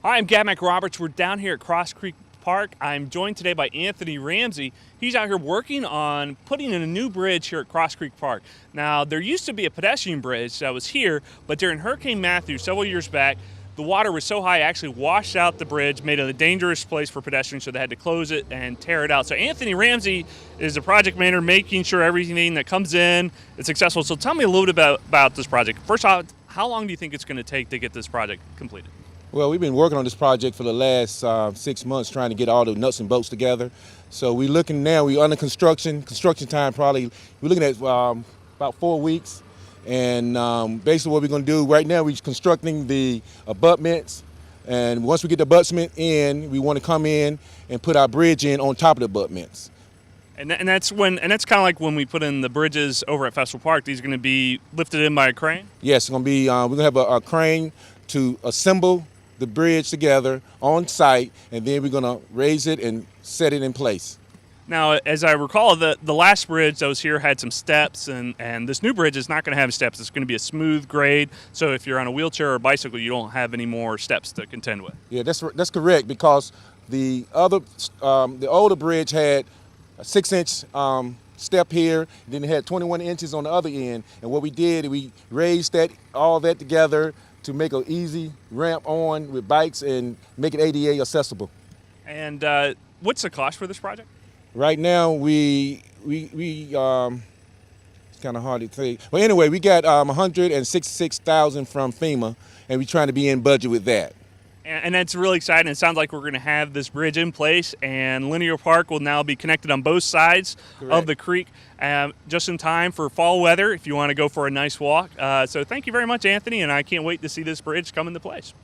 Hi, I'm Gab McRoberts. We're down here at Cross Creek Park. I'm joined today by Anthony Ramsey. He's out here working on putting in a new bridge here at Cross Creek Park. Now, there used to be a pedestrian bridge that was here, but during Hurricane Matthew several years back, the water was so high it actually washed out the bridge, made it a dangerous place for pedestrians, so they had to close it and tear it out. So Anthony Ramsey is the project manager, making sure everything that comes in is successful. So tell me a little bit about this project. First off, how long do you think it's going to take to get this project completed? Well, we've been working on this project for the last 6 months, trying to get all the nuts and bolts together. So we're looking now, we're under construction time probably, we're looking at about 4 weeks. And basically what we're going to do right now, we're constructing the abutments. And once we get the abutment in, we want to come in and put our bridge in on top of the abutments. And that's kind of like when we put in the bridges over at Festival Park. These are going to be lifted in by a crane? Yes, it's going to be, we're going to have a crane to assemble the bridge together on site, and then we're going to raise it and set it in place. Now, as I recall, the last bridge that was here had some steps, and this new bridge is not going to have steps. It's going to be a smooth grade, so if you're on a wheelchair or bicycle, you don't have any more steps to contend with. Yeah, that's correct, because the older bridge had a 6-inch step here, then it had 21 inches on the other end, and what we did, we raised all that together to make an easy ramp on with bikes and make it ADA accessible. And what's the cost for this project? Right now, we it's kind of hard to say. Well, anyway, we got $166,000 from FEMA, and we're trying to be in budget with that. And that's really exciting. It sounds like we're going to have this bridge in place, and Linear Park will now be connected on both sides Correct. of the creek, just in time for fall weather if you want to go for a nice walk. So thank you very much, Anthony, and I can't wait to see this bridge come into place.